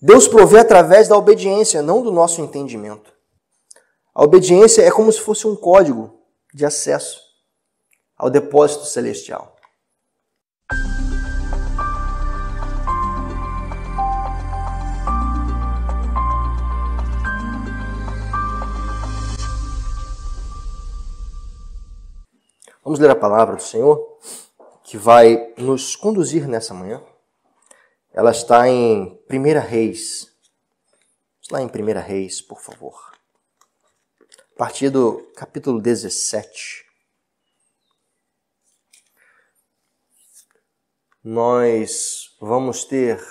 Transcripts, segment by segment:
Deus provê através da obediência, não do nosso entendimento. A obediência é como se fosse um código de acesso ao depósito celestial. Vamos ler a palavra do Senhor, que vai nos conduzir nessa manhã. Ela está em 1 Reis. Vamos lá em 1 Reis, por favor. A partir do capítulo 17. Nós vamos ter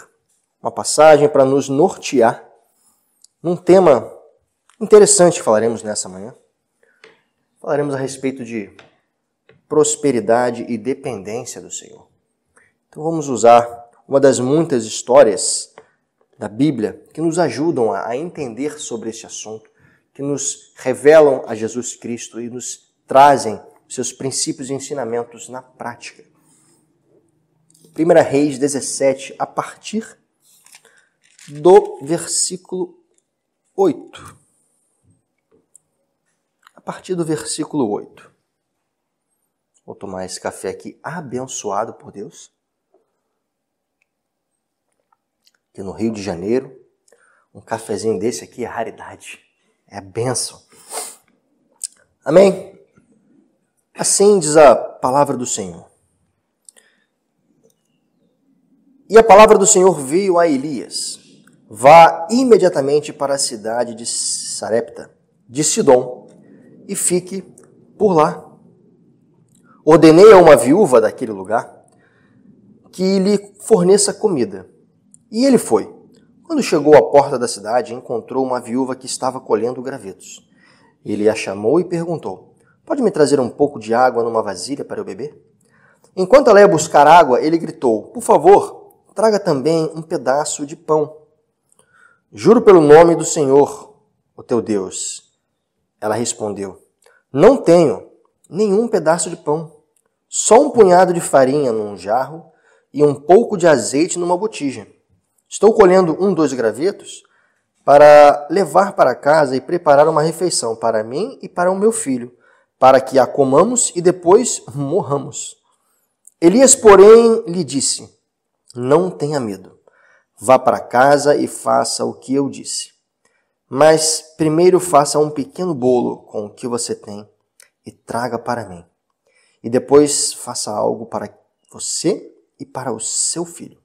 uma passagem para nos nortear num tema interessante que falaremos nessa manhã. Falaremos a respeito de prosperidade e dependência do Senhor. Então vamos usar uma das muitas histórias da Bíblia que nos ajudam a entender sobre este assunto, que nos revelam a Jesus Cristo e nos trazem seus princípios e ensinamentos na prática. 1 Reis 17, a partir do versículo 8. A partir do versículo 8. Vou tomar esse café aqui abençoado por Deus. Aqui no Rio de Janeiro, um cafezinho desse aqui é raridade. É bênção. Amém? Assim diz a palavra do Senhor. E a palavra do Senhor veio a Elias. Vá imediatamente para a cidade de Sarepta, de Sidom, e fique por lá. Ordenei a uma viúva daquele lugar que lhe forneça comida. E ele foi. Quando chegou à porta da cidade, encontrou uma viúva que estava colhendo gravetos. Ele a chamou e perguntou: "Pode me trazer um pouco de água numa vasilha para eu beber?" Enquanto ela ia buscar água, ele gritou: "Por favor, traga também um pedaço de pão." "Juro pelo nome do Senhor, o teu Deus." Ela respondeu: "Não tenho nenhum pedaço de pão. Só um punhado de farinha num jarro e um pouco de azeite numa botija. Estou colhendo 2 gravetos para levar para casa e preparar uma refeição para mim e para o meu filho, para que a comamos e depois morramos." Elias, porém, lhe disse: "Não tenha medo. Vá para casa e faça o que eu disse. Mas primeiro faça um pequeno bolo com o que você tem e traga para mim. E depois faça algo para você e para o seu filho.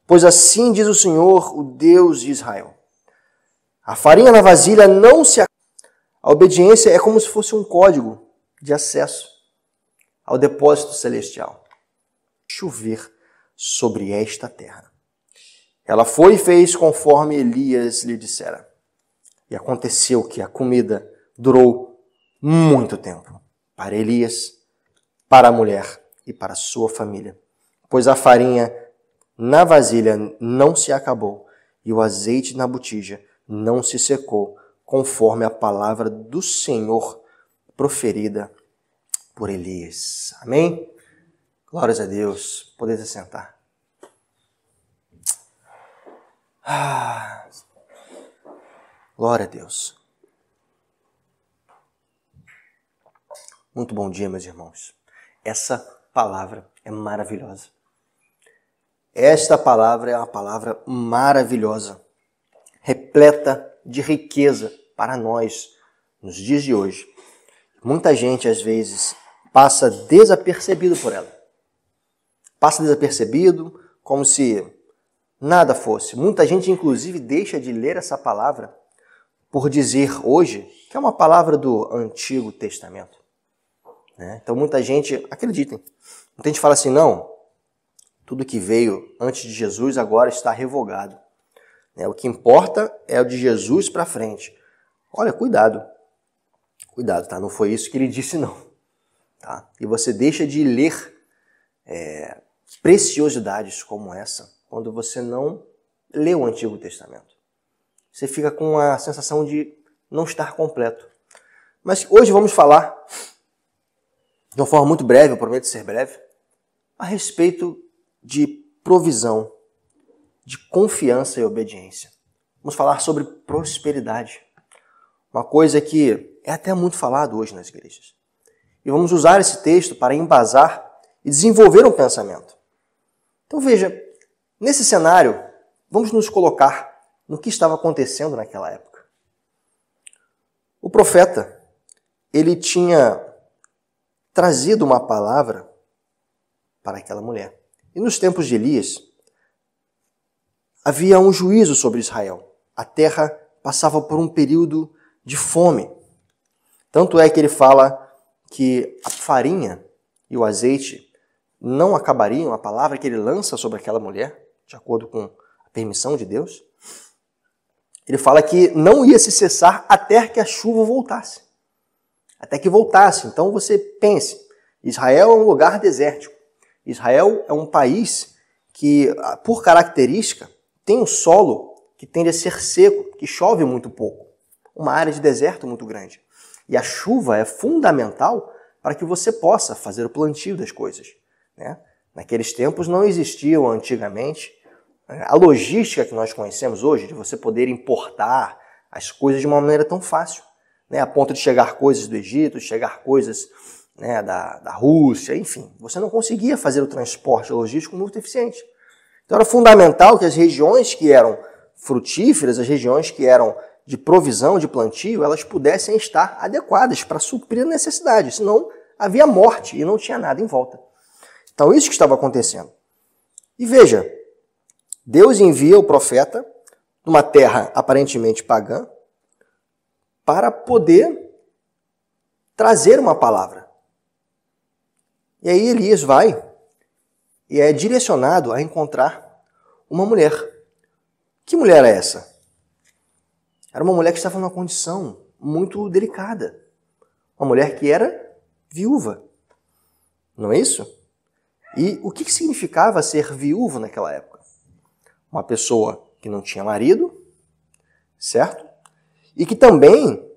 Pois assim diz o Senhor, o Deus de Israel: a farinha na vasilha não se acaba." A obediência é como se fosse um código de acesso ao depósito celestial. Chover sobre esta terra. Ela foi e fez conforme Elias lhe dissera. E aconteceu que a comida durou muito tempo para Elias, para a mulher e para a sua família, pois a farinha na vasilha não se acabou e o azeite na botija não se secou, conforme a palavra do Senhor proferida por Elias. Amém? Glórias a Deus. Podeis assentar. Glória a Deus. Muito bom dia, meus irmãos. Essa palavra é maravilhosa. Esta palavra é uma palavra maravilhosa, repleta de riqueza para nós nos dias de hoje. Muita gente, às vezes, passa desapercebido por ela. Passa desapercebido, como se nada fosse. Muita gente, inclusive, deixa de ler essa palavra por dizer hoje que é uma palavra do Antigo Testamento. Então muita gente, acreditem, muita gente fala assim: não, tudo que veio antes de Jesus agora está revogado. O que importa é o de Jesus para frente. Olha, cuidado, tá? Não foi isso que ele disse, não. Tá? E você deixa de ler preciosidades como essa quando você não lê o Antigo Testamento. Você fica com a sensação de não estar completo. Mas hoje vamos falar, de uma forma muito breve, eu prometo ser breve, a respeito de provisão, de confiança e obediência. Vamos falar sobre prosperidade. Uma coisa que é até muito falado hoje nas igrejas. E vamos usar esse texto para embasar e desenvolver um pensamento. Então veja, nesse cenário, vamos nos colocar no que estava acontecendo naquela época. O profeta, ele tinha trazido uma palavra para aquela mulher. E nos tempos de Elias, havia um juízo sobre Israel. A terra passava por um período de fome. Tanto é que ele fala que a farinha e o azeite não acabariam, a palavra que ele lança sobre aquela mulher, de acordo com a permissão de Deus. Ele fala que não ia se cessar até que a chuva voltasse. Até que voltasse. Então você pense, Israel é um lugar desértico. Israel é um país que, por característica, tem um solo que tende a ser seco, que chove muito pouco. Uma área de deserto muito grande. E a chuva é fundamental para que você possa fazer o plantio das coisas, né? Naqueles tempos não existiam antigamente a logística que nós conhecemos hoje, de você poder importar as coisas de uma maneira tão fácil, né? A ponto de chegar coisas do Egito, chegar coisas, né, da Rússia, enfim. Você não conseguia fazer o transporte logístico muito eficiente. Então era fundamental que as regiões que eram frutíferas, as regiões que eram de provisão, de plantio, elas pudessem estar adequadas para suprir a necessidade, senão havia morte e não tinha nada em volta. Então isso que estava acontecendo. E veja, Deus envia o profeta numa terra aparentemente pagã para poder trazer uma palavra. E aí Elias vai e é direcionado a encontrar uma mulher. Que mulher é essa? Era uma mulher que estava numa condição muito delicada. Uma mulher que era viúva. Não é isso? E o que significava ser viúvo naquela época? Uma pessoa que não tinha marido, certo? E que também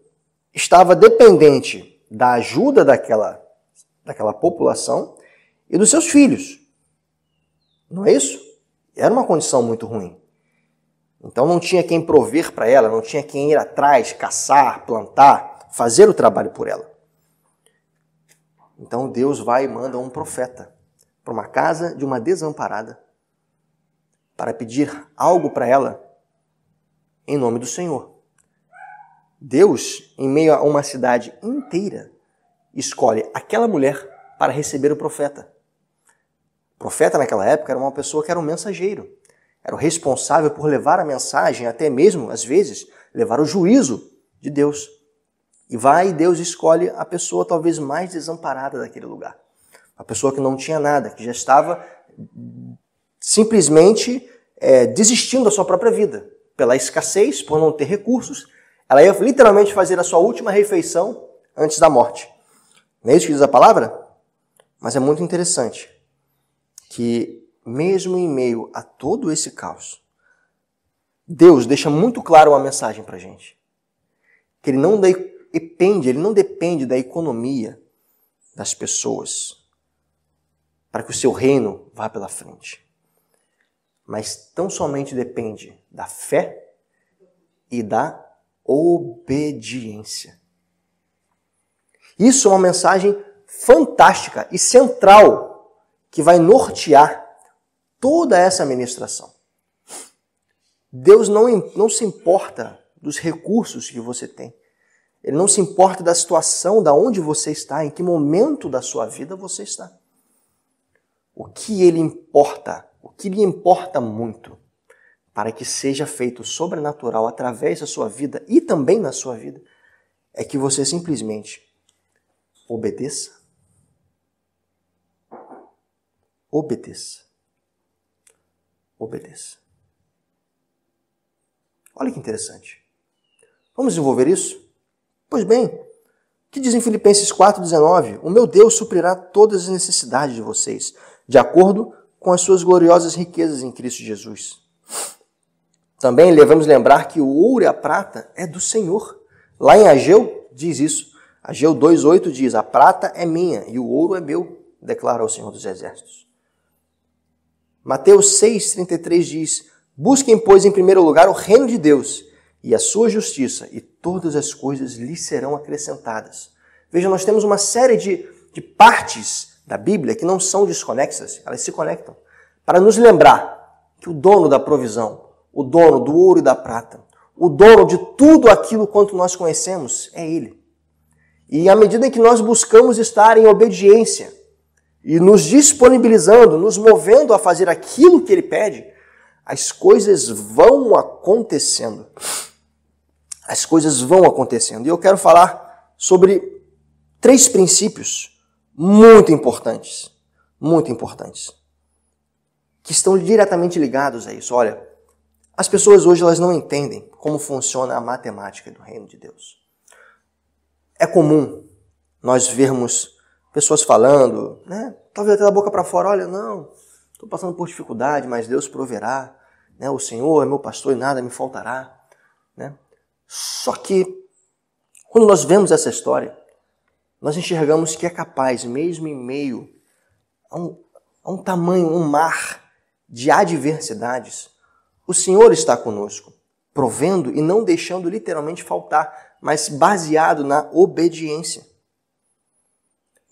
estava dependente da ajuda daquela população e dos seus filhos. Não é isso? Era uma condição muito ruim. Então não tinha quem prover para ela, não tinha quem ir atrás, caçar, plantar, fazer o trabalho por ela. Então Deus vai e manda um profeta para uma casa de uma desamparada para pedir algo para ela em nome do Senhor. Deus, em meio a uma cidade inteira, escolhe aquela mulher para receber o profeta. O profeta naquela época era uma pessoa que era um mensageiro. Era o responsável por levar a mensagem, até mesmo, às vezes, levar o juízo de Deus. E Deus escolhe a pessoa talvez mais desamparada daquele lugar. A pessoa que não tinha nada, que já estava simplesmente desistindo da sua própria vida. Pela escassez, por não ter recursos, ela ia literalmente fazer a sua última refeição antes da morte. Não é isso que diz a palavra? Mas é muito interessante que, mesmo em meio a todo esse caos, Deus deixa muito claro uma mensagem para a gente. Que ele não depende da economia das pessoas para que o seu reino vá pela frente. Mas tão somente depende da fé e da obediência. Isso é uma mensagem fantástica e central que vai nortear toda essa ministração. Deus não se importa dos recursos que você tem. Ele não se importa da situação, da onde você está, em que momento da sua vida você está. O que lhe importa muito, para que seja feito sobrenatural através da sua vida e também na sua vida, é que você simplesmente obedeça. Obedeça. Obedeça. Olha que interessante. Vamos desenvolver isso? Pois bem, o que diz em Filipenses 4,19? O meu Deus suprirá todas as necessidades de vocês, de acordo com as suas gloriosas riquezas em Cristo Jesus. Também devemos lembrar que o ouro e a prata é do Senhor. Lá em Ageu diz isso. Ageu 2,8 diz, a prata é minha e o ouro é meu, declara o Senhor dos Exércitos. Mateus 6,33 diz, Busquem, pois, em primeiro lugar o reino de Deus e a sua justiça, e todas as coisas lhe serão acrescentadas. Veja, nós temos uma série de partes da Bíblia que não são desconexas, elas se conectam, para nos lembrar que o dono da provisão, o dono do ouro e da prata, o dono de tudo aquilo quanto nós conhecemos é Ele. E à medida em que nós buscamos estar em obediência e nos disponibilizando, nos movendo a fazer aquilo que Ele pede, as coisas vão acontecendo. As coisas vão acontecendo. E eu quero falar sobre 3 princípios muito importantes, que estão diretamente ligados a isso. Olha, as pessoas hoje elas não entendem como funciona a matemática do reino de Deus. É comum nós vermos pessoas falando, né? Talvez até da boca para fora, olha, não, estou passando por dificuldade, mas Deus proverá, né? O Senhor é meu pastor e nada me faltará, né? Só que, quando nós vemos essa história, nós enxergamos que é capaz, mesmo em meio a um tamanho, um mar de adversidades, o Senhor está conosco, provendo e não deixando literalmente faltar, mas baseado na obediência.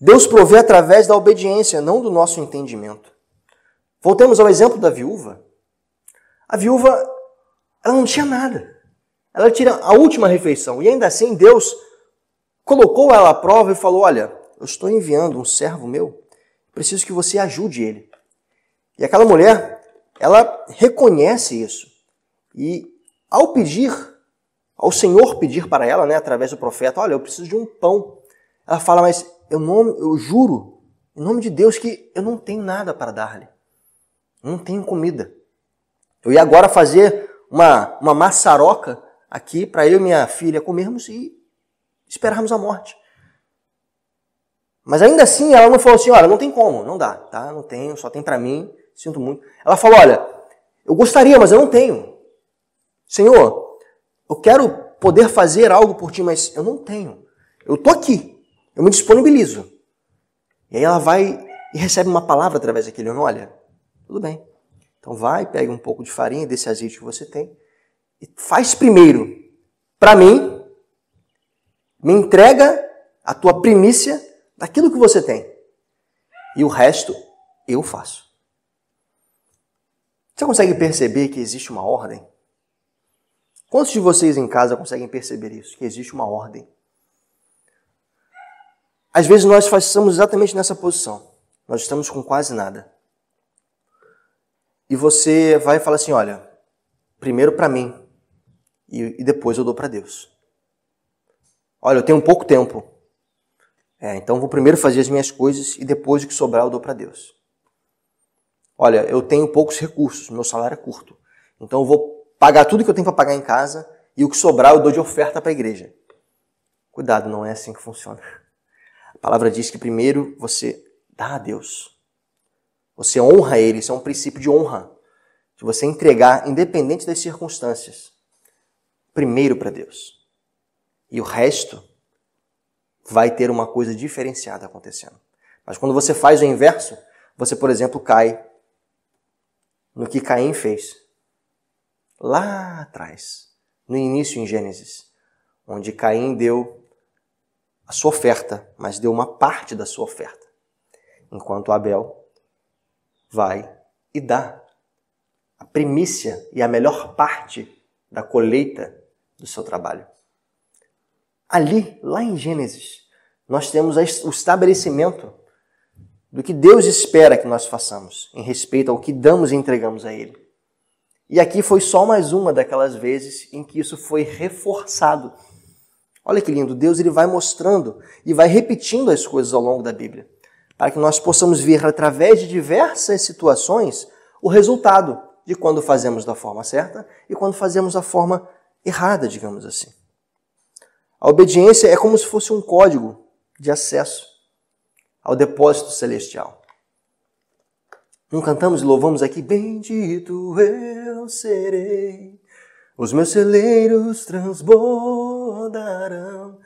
Deus provê através da obediência, não do nosso entendimento. Voltemos ao exemplo da viúva. A viúva, ela não tinha nada. Ela tira a última refeição. E ainda assim, Deus colocou ela à prova e falou, olha, eu estou enviando um servo meu, preciso que você ajude ele. E aquela mulher, ela reconhece isso. E ao pedir, ao Senhor pedir para ela, né, através do profeta, olha, eu preciso de um pão. Ela fala, mas eu juro, em nome de Deus, que eu não tenho nada para dar-lhe. Eu não tenho comida. Eu ia agora fazer uma maçaroca aqui para eu e minha filha comermos e esperarmos a morte. Mas ainda assim ela não falou assim, olha, não tem como, não dá, tá? Não tenho, só tem para mim, sinto muito. Ela falou, olha, eu gostaria, mas eu não tenho. Senhor, eu quero poder fazer algo por ti, mas eu não tenho. Eu estou aqui, eu me disponibilizo. E aí ela vai e recebe uma palavra através daquele homem, olha, tudo bem. Então vai, pega um pouco de farinha desse azeite que você tem e faz primeiro para mim, me entrega a tua primícia daquilo que você tem. E o resto eu faço. Você consegue perceber que existe uma ordem? Quantos de vocês em casa conseguem perceber isso? Que existe uma ordem. Às vezes nós estamos exatamente nessa posição. Nós estamos com quase nada. E você vai falar assim, olha, primeiro para mim e depois eu dou para Deus. Olha, eu tenho pouco tempo. Então vou primeiro fazer as minhas coisas e depois o que sobrar eu dou para Deus. Olha, eu tenho poucos recursos, meu salário é curto. Então eu vou pagar tudo que eu tenho para pagar em casa e o que sobrar eu dou de oferta para a igreja. Cuidado, não é assim que funciona. A palavra diz que primeiro você dá a Deus. Você honra Ele, isso é um princípio de honra. De você entregar, independente das circunstâncias, primeiro para Deus. E o resto vai ter uma coisa diferenciada acontecendo. Mas quando você faz o inverso, você, por exemplo, cai no que Caim fez. Lá atrás, no início em Gênesis, onde Caim deu a sua oferta, mas deu uma parte da sua oferta. Enquanto Abel vai e dá a primícia e a melhor parte da colheita do seu trabalho. Ali, lá em Gênesis, nós temos o estabelecimento do que Deus espera que nós façamos em respeito ao que damos e entregamos a Ele. E aqui foi só mais uma daquelas vezes em que isso foi reforçado. Olha que lindo, Deus ele vai mostrando e vai repetindo as coisas ao longo da Bíblia, para que nós possamos ver através de diversas situações o resultado de quando fazemos da forma certa e quando fazemos da forma errada, digamos assim. A obediência é como se fosse um código de acesso ao depósito celestial. Não cantamos e louvamos aqui, bendito eu serei, os meus celeiros transbordarão,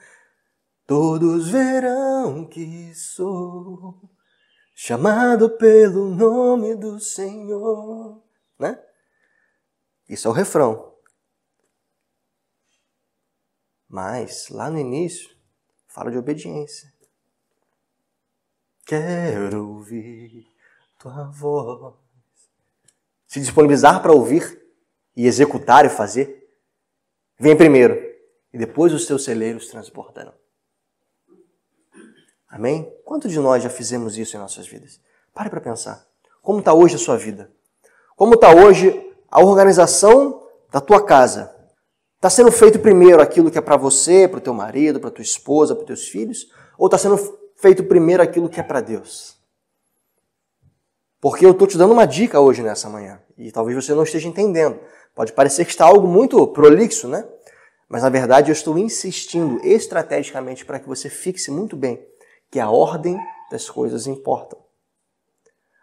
todos verão que sou chamado pelo nome do Senhor. Né? Isso é o refrão. Mas, lá no início, fala de obediência. Quero ouvir tua voz. Se disponibilizar para ouvir e executar e fazer, vem primeiro, e depois os teus celeiros transbordarão. Amém? Quanto de nós já fizemos isso em nossas vidas? Pare para pensar. Como está hoje a sua vida? Como está hoje a organização da tua casa? Está sendo feito primeiro aquilo que é para você, para o teu marido, para a tua esposa, para os teus filhos? Ou está sendo feito primeiro aquilo que é para Deus? Porque eu estou te dando uma dica hoje nessa manhã. E talvez você não esteja entendendo. Pode parecer que está algo muito prolixo, né? Mas na verdade eu estou insistindo estrategicamente para que você fixe muito bem que a ordem das coisas importa.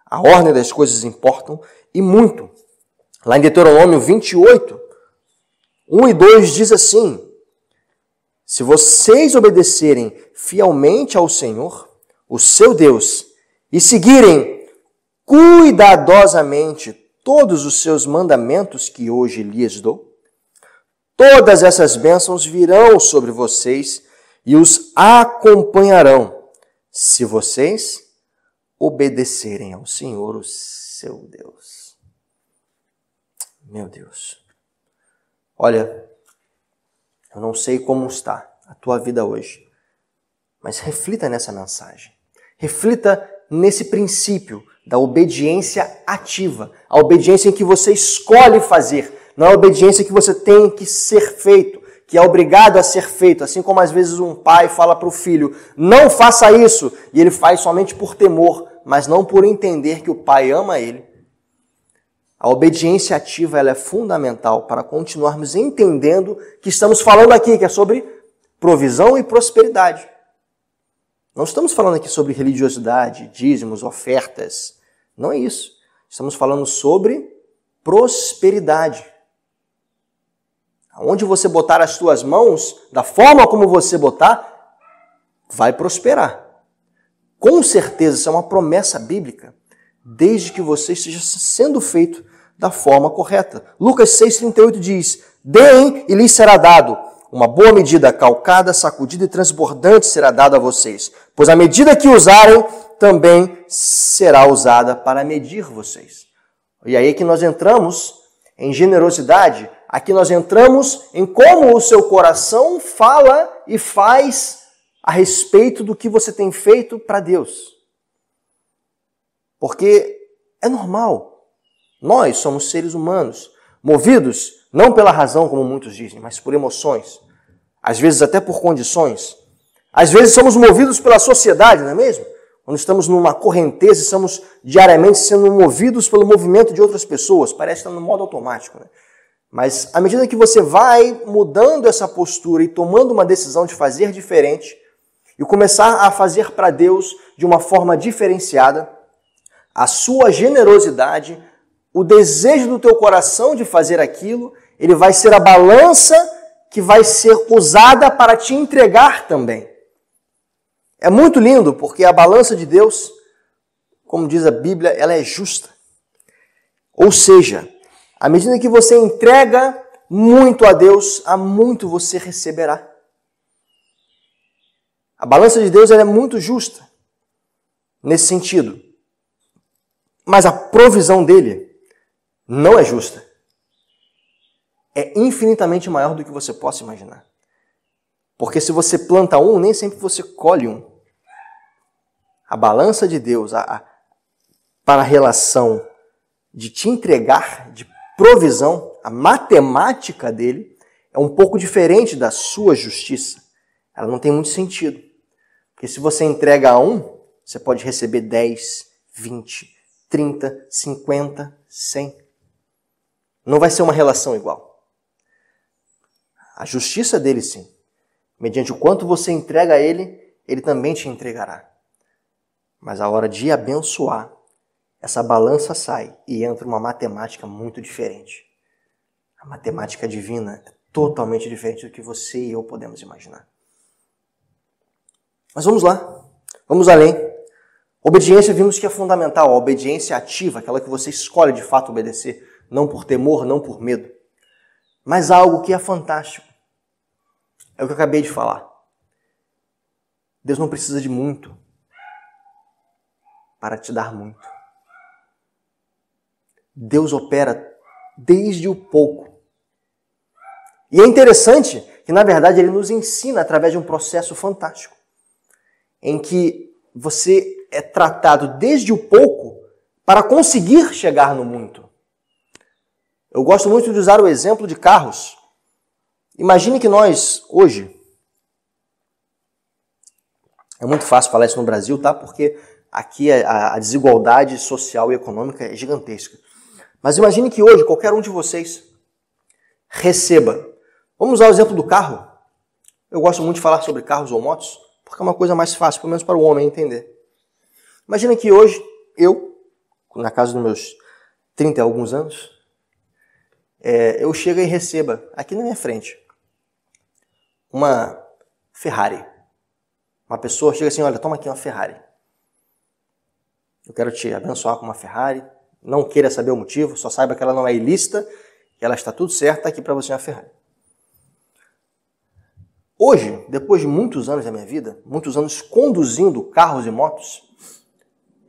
A ordem das coisas importam e muito. Lá em Deuteronômio 28, 1 e 2 diz assim: se vocês obedecerem fielmente ao Senhor, o seu Deus, e seguirem cuidadosamente todos os seus mandamentos que hoje lhes dou, todas essas bênçãos virão sobre vocês e os acompanharão, se vocês obedecerem ao Senhor, o seu Deus. Meu Deus. Olha, eu não sei como está a tua vida hoje, mas reflita nessa mensagem. Reflita nesse princípio da obediência ativa, a obediência em que você escolhe fazer, não é a obediência que você tem que ser feito, que é obrigado a ser feito, assim como às vezes um pai fala para o filho, não faça isso, e ele faz somente por temor, mas não por entender que o pai ama ele. A obediência ativa ela é fundamental para continuarmos entendendo que estamos falando aqui, que é sobre provisão e prosperidade. Não estamos falando aqui sobre religiosidade, dízimos, ofertas. Não é isso. Estamos falando sobre prosperidade. Onde você botar as tuas mãos, da forma como você botar, vai prosperar. Com certeza, isso é uma promessa bíblica, desde que você esteja sendo feito da forma correta. Lucas 6,38 diz, deem e lhes será dado. Uma boa medida, calcada, sacudida e transbordante será dada a vocês. Pois a medida que usarem, também será usada para medir vocês. E aí que nós entramos em generosidade, aqui nós entramos em como o seu coração fala e faz a respeito do que você tem feito para Deus. Porque é normal. Nós somos seres humanos, movidos não pela razão, como muitos dizem, mas por emoções. Às vezes até por condições. Às vezes somos movidos pela sociedade, não é mesmo? Quando estamos numa correnteza e estamos diariamente sendo movidos pelo movimento de outras pessoas. Parece estar no modo automático, né? Mas à medida que você vai mudando essa postura e tomando uma decisão de fazer diferente e começar a fazer para Deus de uma forma diferenciada, a sua generosidade, o desejo do teu coração de fazer aquilo, ele vai ser a balança que vai ser usada para te entregar também. É muito lindo porque a balança de Deus, como diz a Bíblia, ela é justa. Ou seja, à medida que você entrega muito a Deus, há muito você receberá. A balança de Deus ela é muito justa nesse sentido. Mas a provisão dele não é justa. É infinitamente maior do que você possa imaginar. Porque se você planta um, nem sempre você colhe um. A balança de Deus para a relação de te entregar, de provisão, a matemática dele é um pouco diferente da sua justiça. Ela não tem muito sentido. Porque se você entrega a um, você pode receber 10, 20, 30, 50, 100. Não vai ser uma relação igual. A justiça dele, sim. Mediante o quanto você entrega a ele, ele também te entregará. Mas a hora de abençoar, essa balança sai e entra uma matemática muito diferente. A matemática divina é totalmente diferente do que você e eu podemos imaginar. Mas vamos lá, vamos além. Obediência vimos que é fundamental, a obediência ativa, aquela que você escolhe de fato obedecer, não por temor, não por medo. Mas há algo que é fantástico. É o que eu acabei de falar. Deus não precisa de muito para te dar muito. Deus opera desde o pouco. E é interessante que, na verdade, Ele nos ensina através de um processo fantástico, em que você é tratado desde o pouco para conseguir chegar no muito. Eu gosto muito de usar o exemplo de carros. Imagine que nós, hoje, é muito fácil falar isso no Brasil, tá? Porque aqui a desigualdade social e econômica é gigantesca. Mas imagine que hoje qualquer um de vocês receba. Vamos usar o exemplo do carro. Eu gosto muito de falar sobre carros ou motos, porque é uma coisa mais fácil, pelo menos para o homem entender. Imagina que hoje eu, na casa dos meus 30 e alguns anos, eu chego e receba aqui na minha frente uma Ferrari. Uma pessoa chega assim, olha, toma aqui uma Ferrari. Eu quero te abençoar com uma Ferrari. Não queira saber o motivo, só saiba que ela não é ilícita, que ela está tudo certo, tá aqui para você uma Ferrari. Hoje, depois de muitos anos da minha vida, muitos anos conduzindo carros e motos,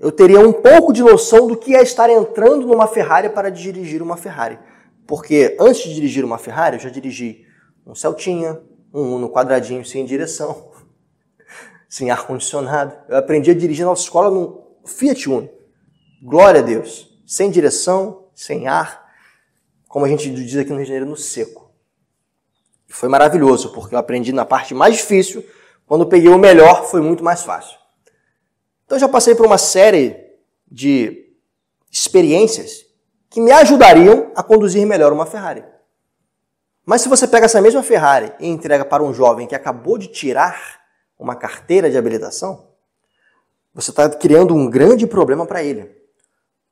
eu teria um pouco de noção do que é estar entrando numa Ferrari para dirigir uma Ferrari. Porque antes de dirigir uma Ferrari, eu já dirigi um Celtinha, um Uno quadradinho sem direção, sem ar-condicionado. Eu aprendi a dirigir na autoescola num Fiat Uno. Glória a Deus. Sem direção, sem ar, como a gente diz aqui no Rio de Janeiro, no seco. Foi maravilhoso, porque eu aprendi na parte mais difícil, quando eu peguei o melhor, foi muito mais fácil. Então eu já passei por uma série de experiências que me ajudariam a conduzir melhor uma Ferrari. Mas se você pega essa mesma Ferrari e entrega para um jovem que acabou de tirar uma carteira de habilitação, você está criando um grande problema para ele.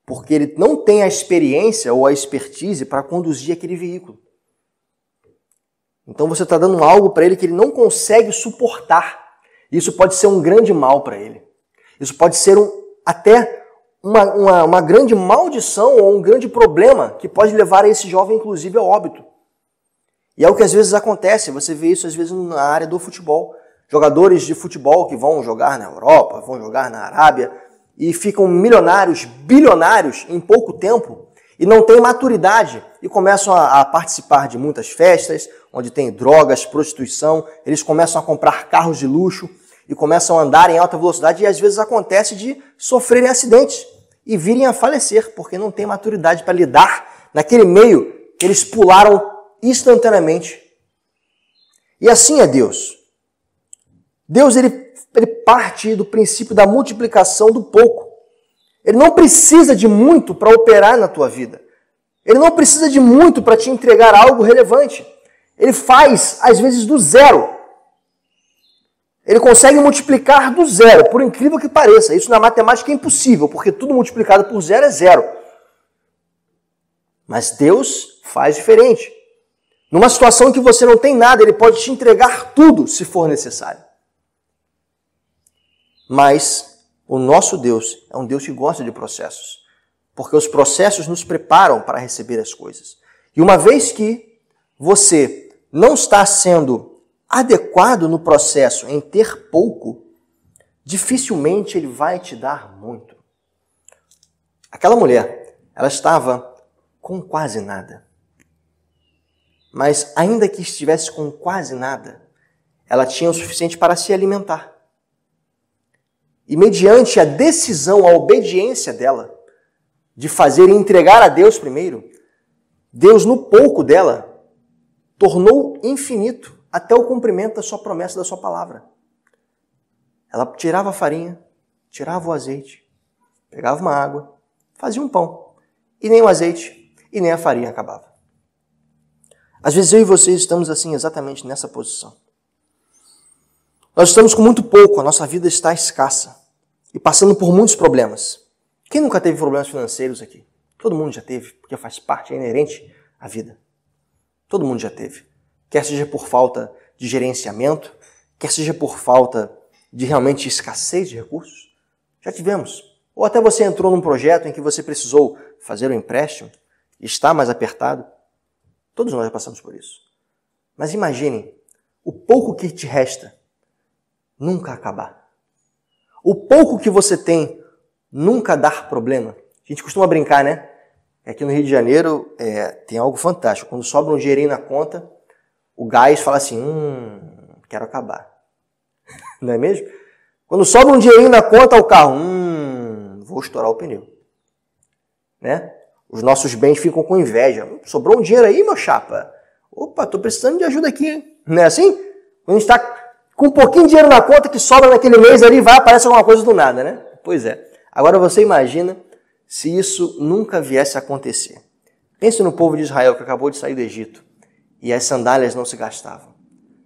Porque ele não tem a experiência ou a expertise para conduzir aquele veículo. Então você está dando algo para ele que ele não consegue suportar. Isso pode ser um grande mal para ele. Isso pode ser até uma grande maldição ou um grande problema que pode levar esse jovem, inclusive, ao óbito. E é o que às vezes acontece. Você vê isso às vezes na área do futebol. Jogadores de futebol que vão jogar na Europa, vão jogar na Arábia, e ficam milionários, bilionários em pouco tempo e não têm maturidade e começam a participar de muitas festas, onde tem drogas, prostituição, eles começam a comprar carros de luxo e começam a andar em alta velocidade e às vezes acontece de sofrerem acidentes e virem a falecer, porque não têm maturidade para lidar naquele meio que eles pularam instantaneamente. E assim é Deus. Deus, ele parte do princípio da multiplicação do pouco. Ele não precisa de muito para operar na tua vida. Ele não precisa de muito para te entregar algo relevante. Ele faz, às vezes, do zero. Ele consegue multiplicar do zero, por incrível que pareça. Isso na matemática é impossível, porque tudo multiplicado por zero é zero. Mas Deus faz diferente. Numa situação em que você não tem nada, Ele pode te entregar tudo, se for necessário. Mas o nosso Deus é um Deus que gosta de processos, porque os processos nos preparam para receber as coisas. E uma vez que você não está sendo adequado no processo em ter pouco, dificilmente Ele vai te dar muito. Aquela mulher, ela estava com quase nada. Mas ainda que estivesse com quase nada, ela tinha o suficiente para se alimentar. E mediante a decisão, a obediência dela, de fazer e entregar a Deus primeiro, Deus, no pouco dela, tornou infinito até o cumprimento da sua promessa, da sua palavra. Ela tirava a farinha, tirava o azeite, pegava uma água, fazia um pão, e nem o azeite e nem a farinha acabava. Às vezes eu e vocês estamos assim, exatamente nessa posição. Nós estamos com muito pouco, a nossa vida está escassa e passando por muitos problemas. Quem nunca teve problemas financeiros aqui? Todo mundo já teve, porque faz parte, é inerente à vida. Todo mundo já teve. Quer seja por falta de gerenciamento, quer seja por falta de realmente escassez de recursos. Já tivemos. Ou até você entrou num projeto em que você precisou fazer um empréstimo e está mais apertado. Todos nós já passamos por isso. Mas imagine o pouco que te resta nunca acabar. O pouco que você tem nunca dar problema. A gente costuma brincar, né? Aqui no Rio de Janeiro tem algo fantástico. Quando sobra um dinheirinho na conta, o gás fala assim, quero acabar. Não é mesmo? Quando sobra um dinheirinho na conta, o carro, vou estourar o pneu. Né? Os nossos bens ficam com inveja. Sobrou um dinheiro aí, meu chapa? Opa, tô precisando de ajuda aqui, hein? Não é assim? Quando a gente está com um pouquinho de dinheiro na conta que sobra naquele mês ali, aparece alguma coisa do nada, né? Pois é. Agora você imagina se isso nunca viesse a acontecer. Pense no povo de Israel que acabou de sair do Egito e as sandálias não se gastavam.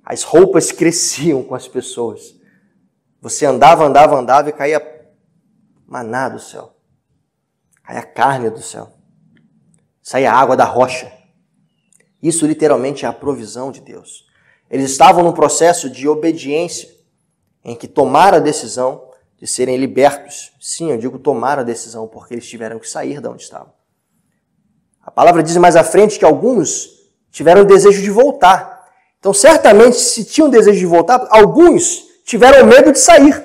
As roupas cresciam com as pessoas. Você andava e caía maná do céu. Caía carne do céu. Saía água da rocha. Isso literalmente é a provisão de Deus. Eles estavam num processo de obediência em que tomaram a decisão de serem libertos. Sim, eu digo tomar a decisão porque eles tiveram que sair de onde estavam. A palavra diz mais à frente que alguns tiveram o desejo de voltar. Então, certamente, se tinham desejo de voltar, alguns tiveram medo de sair.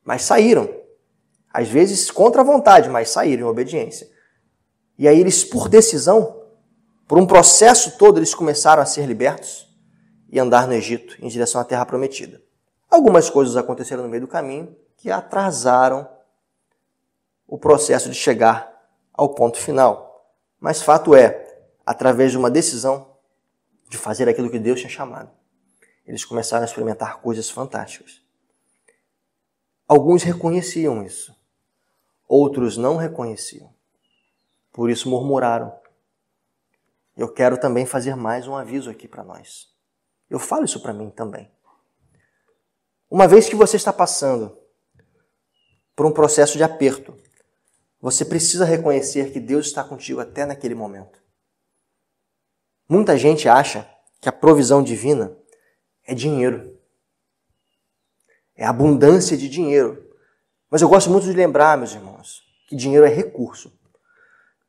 Mas saíram. Às vezes contra a vontade, mas saíram em obediência. E aí eles, por decisão, por um processo todo, eles começaram a ser libertos e andar no Egito, em direção à Terra Prometida. Algumas coisas aconteceram no meio do caminho que atrasaram o processo de chegar ao ponto final. Mas fato é, através de uma decisão de fazer aquilo que Deus tinha chamado, eles começaram a experimentar coisas fantásticas. Alguns reconheciam isso, outros não reconheciam. Por isso murmuraram. Eu quero também fazer mais um aviso aqui para nós. Eu falo isso para mim também. Uma vez que você está passando por um processo de aperto, você precisa reconhecer que Deus está contigo até naquele momento. Muita gente acha que a provisão divina é dinheiro. É abundância de dinheiro. Mas eu gosto muito de lembrar, meus irmãos, que dinheiro é recurso.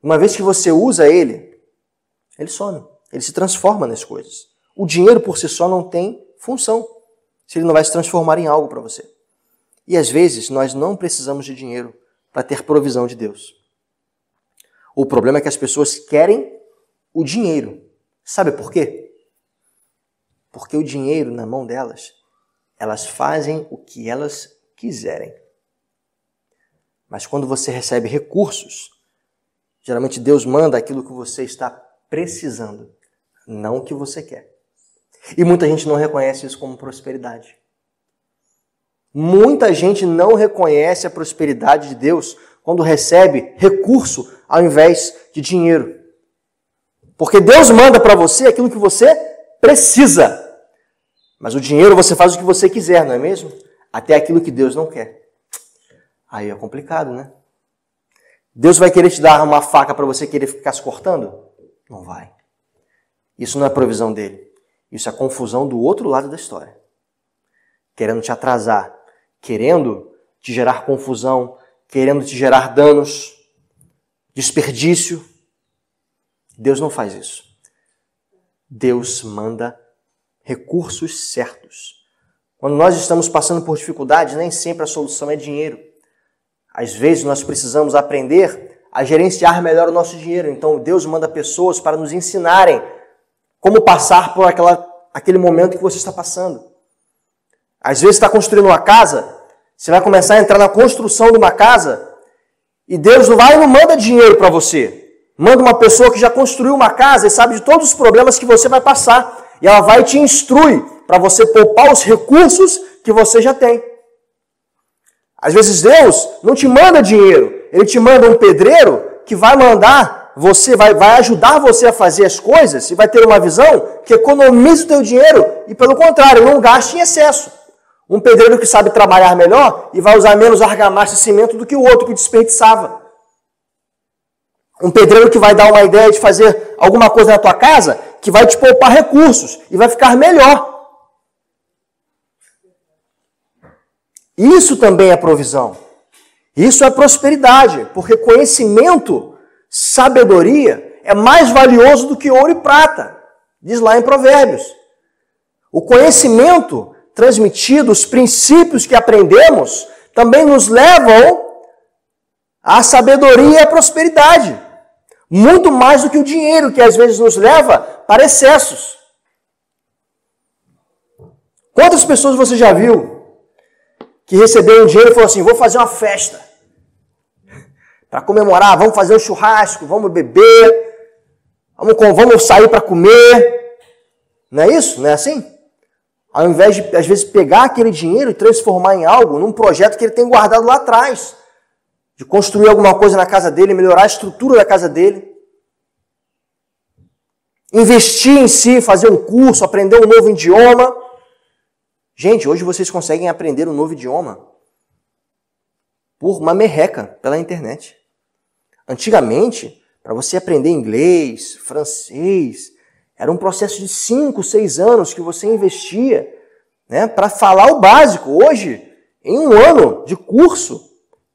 Uma vez que você usa ele some. Ele se transforma nas coisas. O dinheiro por si só não tem função se ele não vai se transformar em algo para você. E às vezes nós não precisamos de dinheiro para ter provisão de Deus. O problema é que as pessoas querem o dinheiro. Sabe por quê? Porque o dinheiro na mão delas, elas fazem o que elas quiserem. Mas quando você recebe recursos, geralmente Deus manda aquilo que você está precisando, não o que você quer. E muita gente não reconhece isso como prosperidade. Muita gente não reconhece a prosperidade de Deus quando recebe recurso ao invés de dinheiro. Porque Deus manda para você aquilo que você precisa. Mas o dinheiro você faz o que você quiser, não é mesmo? Até aquilo que Deus não quer. Aí é complicado, né? Deus vai querer te dar uma faca para você querer ficar se cortando? Não vai. Isso não é provisão dele. Isso é confusão do outro lado da história. Querendo te atrasar, querendo te gerar confusão, querendo te gerar danos, desperdício. Deus não faz isso. Deus manda recursos certos. Quando nós estamos passando por dificuldades, nem sempre a solução é dinheiro. Às vezes nós precisamos aprender a gerenciar melhor o nosso dinheiro. Então Deus manda pessoas para nos ensinarem como passar por aquele momento que você está passando. Às vezes você está construindo uma casa, você vai começar a entrar na construção de uma casa e Deus não manda dinheiro para você. Manda uma pessoa que já construiu uma casa e sabe de todos os problemas que você vai passar. E ela vai te instruir para você poupar os recursos que você já tem. Às vezes Deus não te manda dinheiro, Ele te manda um pedreiro que vai mandar você, vai ajudar você a fazer as coisas e vai ter uma visão que economiza o teu dinheiro e, pelo contrário, não gaste em excesso. Um pedreiro que sabe trabalhar melhor e vai usar menos argamassa e cimento do que o outro que desperdiçava. Um pedreiro que vai dar uma ideia de fazer alguma coisa na tua casa que vai te poupar recursos e vai ficar melhor. Isso também é provisão. Isso é prosperidade, porque conhecimento, sabedoria é mais valioso do que ouro e prata, diz lá em Provérbios. O conhecimento transmitido, os princípios que aprendemos, também nos levam à sabedoria e à prosperidade. Muito mais do que o dinheiro, que às vezes nos leva para excessos. Quantas pessoas você já viu que receberam dinheiro e falou assim, vou fazer uma festa para comemorar, vamos fazer um churrasco, vamos beber, vamos sair para comer. Não é isso? Não é assim? Ao invés de, às vezes, pegar aquele dinheiro e transformar em algo, num projeto que ele tem guardado lá atrás, de construir alguma coisa na casa dele, melhorar a estrutura da casa dele, investir em si, fazer um curso, aprender um novo idioma. Gente, hoje vocês conseguem aprender um novo idioma por uma merreca pela internet. Antigamente, para você aprender inglês, francês, era um processo de 5, 6 anos que você investia, né, para falar o básico. Hoje, em um ano de curso,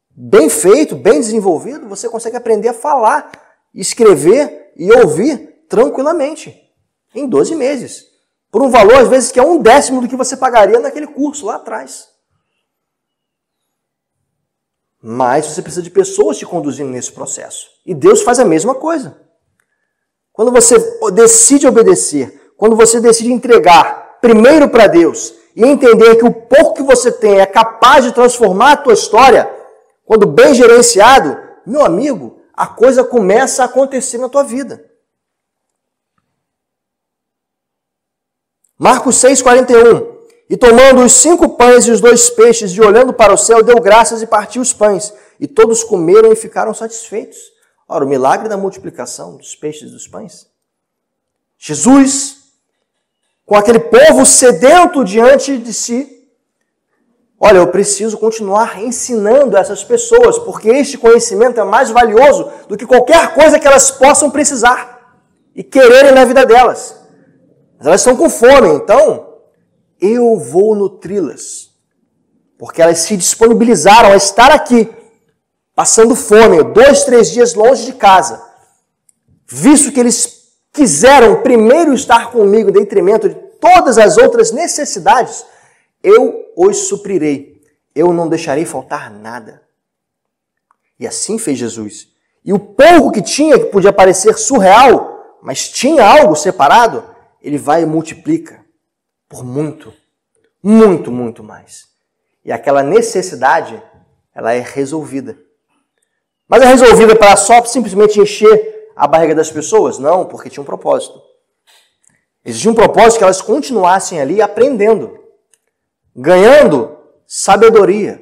bem feito, bem desenvolvido, você consegue aprender a falar, escrever e ouvir tranquilamente, em 12 meses. Por um valor, às vezes, que é 1/10 do que você pagaria naquele curso lá atrás. Mas você precisa de pessoas te conduzindo nesse processo. E Deus faz a mesma coisa. Quando você decide obedecer, quando você decide entregar primeiro para Deus e entender que o pouco que você tem é capaz de transformar a tua história, quando bem gerenciado, meu amigo, a coisa começa a acontecer na tua vida. Marcos 6,41. E tomando os 5 pães e os 2 peixes e olhando para o céu, deu graças e partiu os pães. E todos comeram e ficaram satisfeitos. Ora, o milagre da multiplicação dos peixes e dos pães. Jesus, com aquele povo sedento diante de si, olha, eu preciso continuar ensinando essas pessoas, porque este conhecimento é mais valioso do que qualquer coisa que elas possam precisar e quererem na vida delas. Mas elas estão com fome, então eu vou nutri-las, porque elas se disponibilizaram a estar aqui, passando fome, 2, 3 dias longe de casa, visto que eles quiseram primeiro estar comigo em detrimento de todas as outras necessidades, eu os suprirei, eu não deixarei faltar nada. E assim fez Jesus. E o pouco que tinha, que podia parecer surreal, mas tinha algo separado, ele vai e multiplica por muito, muito, muito mais. E aquela necessidade, ela é resolvida. Mas é resolvida para só simplesmente encher a barriga das pessoas? Não, porque tinha um propósito. Existia um propósito que elas continuassem ali aprendendo, ganhando sabedoria,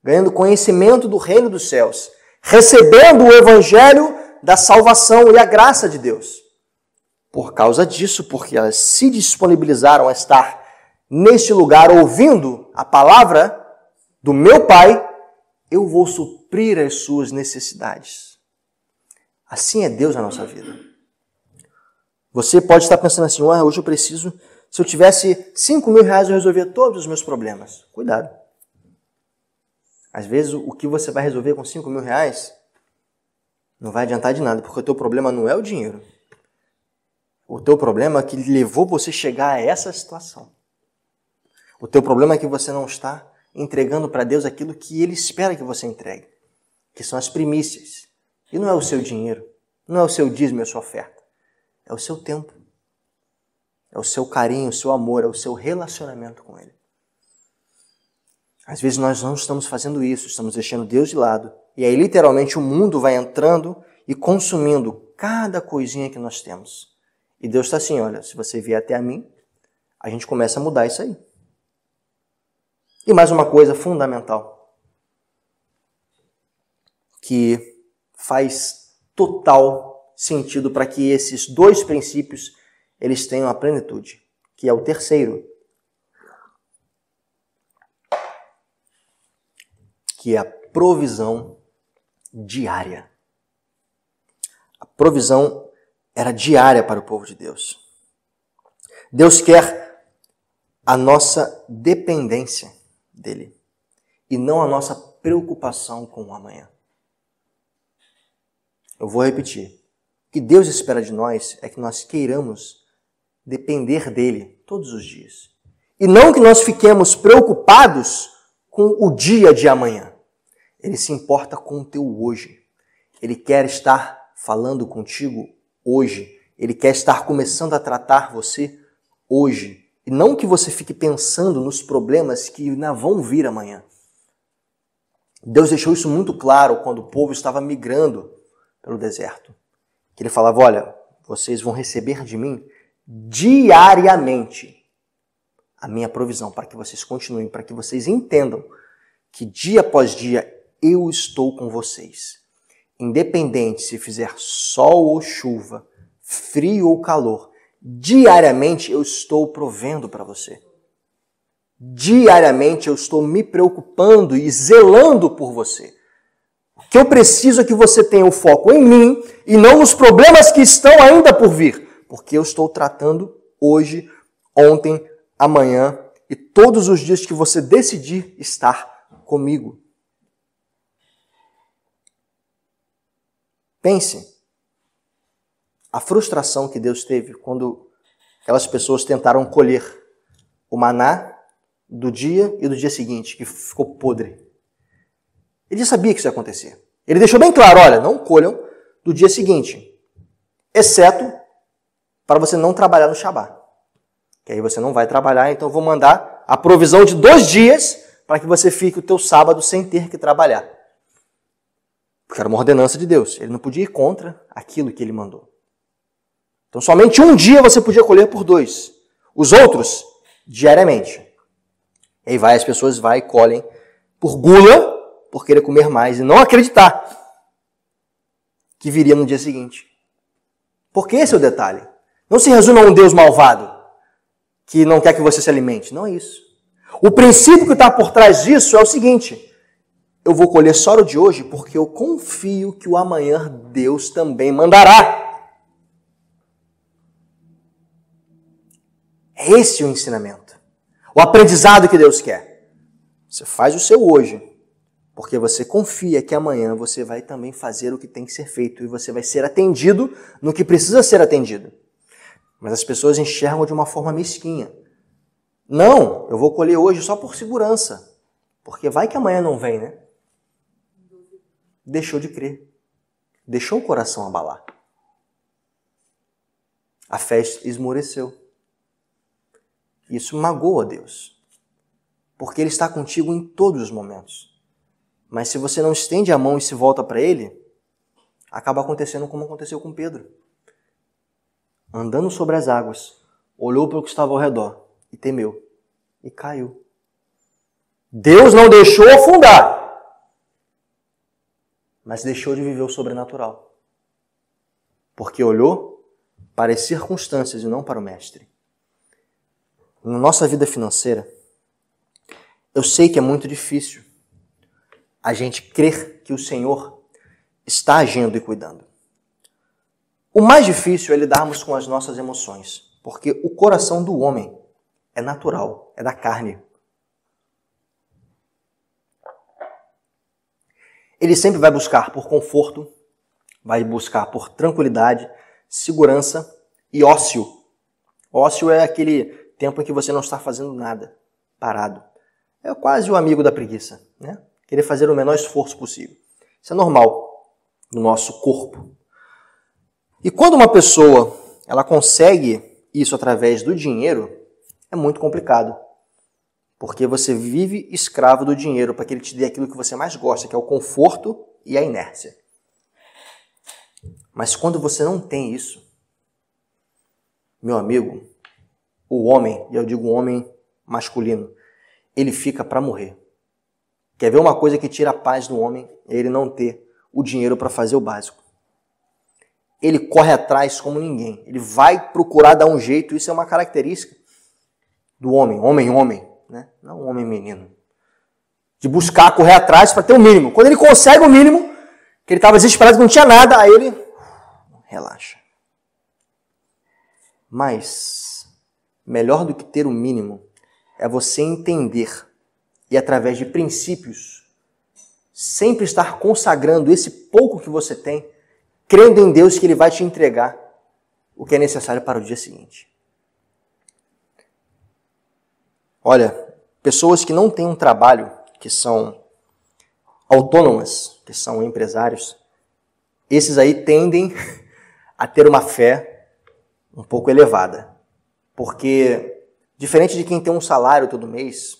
ganhando conhecimento do reino dos céus, recebendo o evangelho da salvação e a graça de Deus. Por causa disso, porque elas se disponibilizaram a estar neste lugar ouvindo a palavra do meu Pai, eu vou suprir as suas necessidades. Assim é Deus na nossa vida. Você pode estar pensando assim, hoje eu preciso, se eu tivesse R$5.000 eu resolvia todos os meus problemas. Cuidado. Às vezes o que você vai resolver com R$5.000 não vai adiantar de nada, porque o teu problema não é o dinheiro. O teu problema é que levou você chegar a essa situação. O teu problema é que você não está entregando para Deus aquilo que Ele espera que você entregue, que são as primícias. E não é o seu dinheiro, não é o seu dízimo e a sua oferta. É o seu tempo, é o seu carinho, o seu amor, é o seu relacionamento com Ele. Às vezes nós não estamos fazendo isso, estamos deixando Deus de lado. E aí literalmente o mundo vai entrando e consumindo cada coisinha que nós temos. E Deus está assim, olha, se você vier até a mim, a gente começa a mudar isso aí. E mais uma coisa fundamental, que faz total sentido para que esses 2 princípios eles tenham a plenitude, que é o terceiro, que é a provisão diária. A provisão era diária para o povo de Deus. Deus quer a nossa dependência dele e não a nossa preocupação com o amanhã. Eu vou repetir. O que Deus espera de nós é que nós queiramos depender dele todos os dias. E não que nós fiquemos preocupados com o dia de amanhã. Ele se importa com o teu hoje. Ele quer estar falando contigo hoje. Ele quer estar começando a tratar você hoje. E não que você fique pensando nos problemas que ainda vão vir amanhã. Deus deixou isso muito claro quando o povo estava migrando pelo deserto. Que ele falava, olha, vocês vão receber de mim diariamente a minha provisão, para que vocês continuem, para que vocês entendam que dia após dia eu estou com vocês. Independente se fizer sol ou chuva, frio ou calor, diariamente eu estou provendo para você. Diariamente eu estou me preocupando e zelando por você. O que eu preciso é que você tenha o foco em mim e não nos problemas que estão ainda por vir. Porque eu estou tratando hoje, ontem, amanhã e todos os dias que você decidir estar comigo. Pense a frustração que Deus teve quando aquelas pessoas tentaram colher o maná do dia e do dia seguinte, que ficou podre. Ele já sabia que isso ia acontecer. Ele deixou bem claro, olha, não colham do dia seguinte, exceto para você não trabalhar no Shabá. Que aí você não vai trabalhar, então eu vou mandar a provisão de 2 dias para que você fique o teu sábado sem ter que trabalhar. Porque era uma ordenança de Deus. Ele não podia ir contra aquilo que ele mandou. Então somente um dia você podia colher por 2. Os outros, diariamente. E aí as pessoas vão e colhem por gula, por querer comer mais e não acreditar que viria no dia seguinte. Porque esse é o detalhe. Não se resume a um Deus malvado que não quer que você se alimente. Não é isso. O princípio que está por trás disso é o seguinte: eu vou colher só o de hoje porque eu confio que o amanhã Deus também mandará. É esse o ensinamento. O aprendizado que Deus quer. Você faz o seu hoje, porque você confia que amanhã você vai também fazer o que tem que ser feito e você vai ser atendido no que precisa ser atendido. Mas as pessoas enxergam de uma forma mesquinha. Não, eu vou colher hoje só por segurança. Porque vai que amanhã não vem, né? Deixou de crer. Deixou o coração abalar. A fé esmoreceu. Isso magoa Deus. Porque Ele está contigo em todos os momentos. Mas se você não estende a mão e se volta para Ele, acaba acontecendo como aconteceu com Pedro. Andando sobre as águas, olhou para o que estava ao redor e temeu. E caiu. Deus não deixou afundar, mas deixou de viver o sobrenatural. Porque olhou para as circunstâncias e não para o Mestre. Na nossa vida financeira, eu sei que é muito difícil a gente crer que o Senhor está agindo e cuidando. O mais difícil é lidarmos com as nossas emoções, porque o coração do homem é natural, é da carne. Ele sempre vai buscar por conforto, vai buscar por tranquilidade, segurança e ócio. Ócio é aquele tempo em que você não está fazendo nada, parado. É quase o amigo da preguiça, né? Querer fazer o menor esforço possível. Isso é normal no nosso corpo. E quando uma pessoa ela consegue isso através do dinheiro, é muito complicado. Porque você vive escravo do dinheiro para que ele te dê aquilo que você mais gosta, que é o conforto e a inércia. Mas quando você não tem isso, meu amigo, o homem, e eu digo homem masculino, ele fica para morrer. Quer ver uma coisa que tira a paz do homem? É ele não ter o dinheiro para fazer o básico. Ele corre atrás como ninguém. Ele vai procurar dar um jeito. Isso é uma característica do homem. Homem, né? Não homem menino. De buscar, correr atrás para ter o mínimo. Quando ele consegue o mínimo, que ele estava desesperado, não tinha nada, aí ele relaxa. Mas, melhor do que ter o mínimo, é você entender e através de princípios, sempre estar consagrando esse pouco que você tem crendo em Deus que Ele vai te entregar o que é necessário para o dia seguinte. Olha, pessoas que não têm um trabalho, que são autônomas, que são empresários, esses aí tendem a ter uma fé um pouco elevada. Porque, diferente de quem tem um salário todo mês,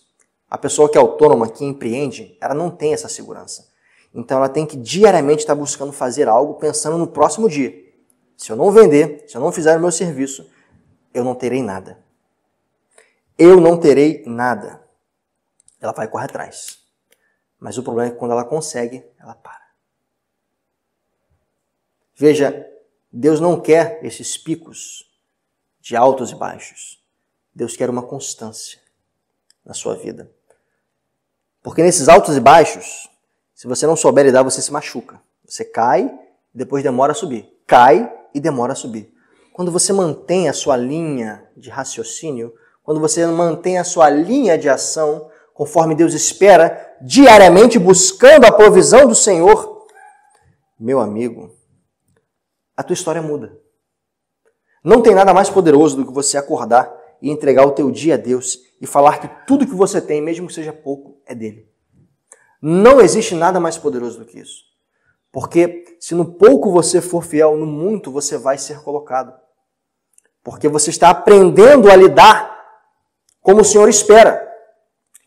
a pessoa que é autônoma, que empreende, ela não tem essa segurança. Então ela tem que diariamente estar buscando fazer algo pensando no próximo dia. Se eu não vender, se eu não fizer o meu serviço, eu não terei nada. Eu não terei nada. Ela vai correr atrás. Mas o problema é que quando ela consegue, ela para. Veja, Deus não quer esses picos de altos e baixos. Deus quer uma constância na sua vida. Porque nesses altos e baixos, se você não souber lidar, você se machuca. Você cai e depois demora a subir. Cai e demora a subir. Quando você mantém a sua linha de raciocínio, quando você mantém a sua linha de ação, conforme Deus espera, diariamente buscando a provisão do Senhor, meu amigo, a tua história muda. Não tem nada mais poderoso do que você acordar e entregar o teu dia a Deus e falar que tudo que você tem, mesmo que seja pouco, é dele. Não existe nada mais poderoso do que isso. Porque se no pouco você for fiel, no muito você vai ser colocado. Porque você está aprendendo a lidar como o Senhor espera.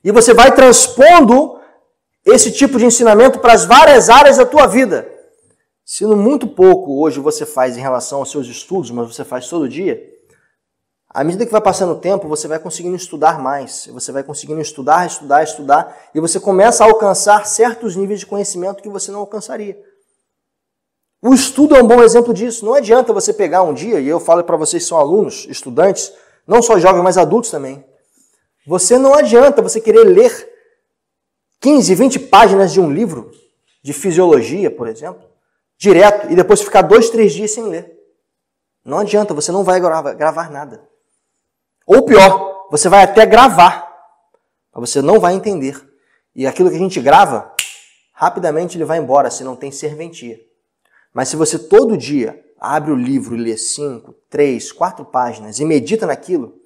E você vai transpondo esse tipo de ensinamento para as várias áreas da tua vida. Se no muito pouco hoje você faz em relação aos seus estudos, mas você faz todo dia, à medida que vai passando o tempo, você vai conseguindo estudar mais. Você vai conseguindo estudar, e você começa a alcançar certos níveis de conhecimento que você não alcançaria. O estudo é um bom exemplo disso. Não adianta você pegar um dia, e eu falo para vocês que são alunos, estudantes, não só jovens, mas adultos também. Não adianta você querer ler 15, 20 páginas de um livro de fisiologia, por exemplo, direto, e depois ficar 2, 3 dias sem ler. Não adianta, você não vai gravar nada. Ou pior, você vai até gravar, mas você não vai entender. E aquilo que a gente grava, rapidamente ele vai embora, se não tem serventia. Mas se você todo dia abre o livro e lê 5, 3, 4 páginas e medita naquilo,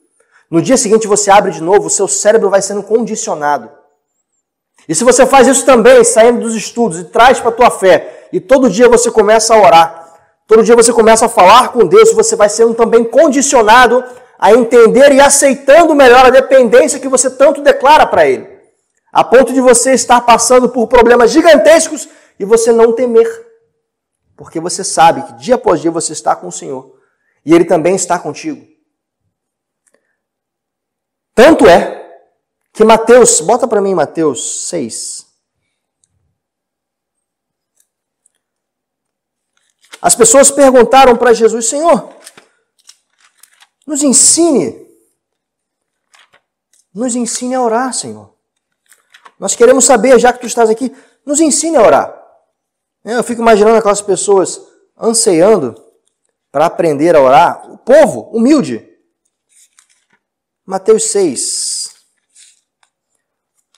no dia seguinte você abre de novo, o seu cérebro vai sendo condicionado. E se você faz isso também, saindo dos estudos e traz para a tua fé, e todo dia você começa a orar, todo dia você começa a falar com Deus, você vai sendo também condicionado a entender e aceitando melhor a dependência que você tanto declara para Ele. A ponto de você estar passando por problemas gigantescos e você não temer. Porque você sabe que dia após dia você está com o Senhor. E Ele também está contigo. Tanto é que Mateus, bota para mim Mateus 6. As pessoas perguntaram para Jesus, Senhor, nos ensine a orar, Senhor. Nós queremos saber, já que tu estás aqui, nos ensine a orar. Eu fico imaginando aquelas pessoas anseiando para aprender a orar. O povo humilde. Mateus 6.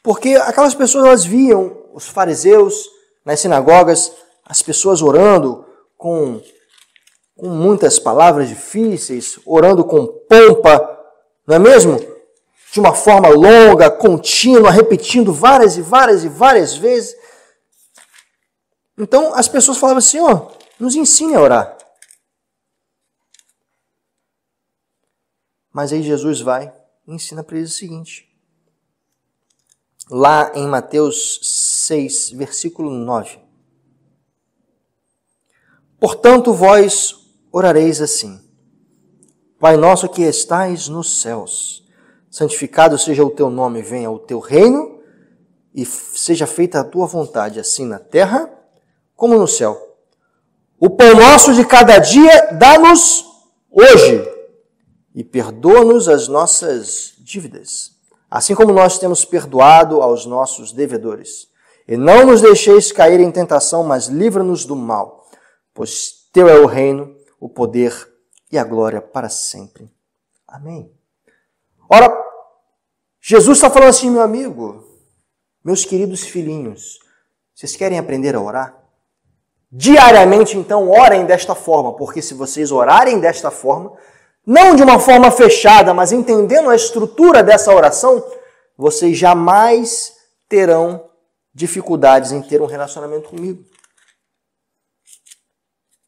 Porque aquelas pessoas, elas viam os fariseus nas sinagogas, as pessoas orando com muitas palavras difíceis, orando com pompa, não é mesmo? De uma forma longa, contínua, repetindo várias e várias e várias vezes. Então as pessoas falavam assim, Senhor, nos ensine a orar. Mas aí Jesus vai e ensina para eles o seguinte. Lá em Mateus 6, versículo 9. Portanto, vós orareis assim. Pai nosso que estais nos céus, santificado seja o teu nome, venha o teu reino e seja feita a tua vontade, assim na terra como no céu. O pão nosso de cada dia dá-nos hoje e perdoa-nos as nossas dívidas, assim como nós temos perdoado aos nossos devedores. E não nos deixeis cair em tentação, mas livra-nos do mal, pois teu é o reino, o poder e a glória para sempre. Amém. Ora, Jesus está falando assim, meu amigo, meus queridos filhinhos, vocês querem aprender a orar? Diariamente, então, orem desta forma, porque se vocês orarem desta forma, não de uma forma fechada, mas entendendo a estrutura dessa oração, vocês jamais terão dificuldades em ter um relacionamento comigo.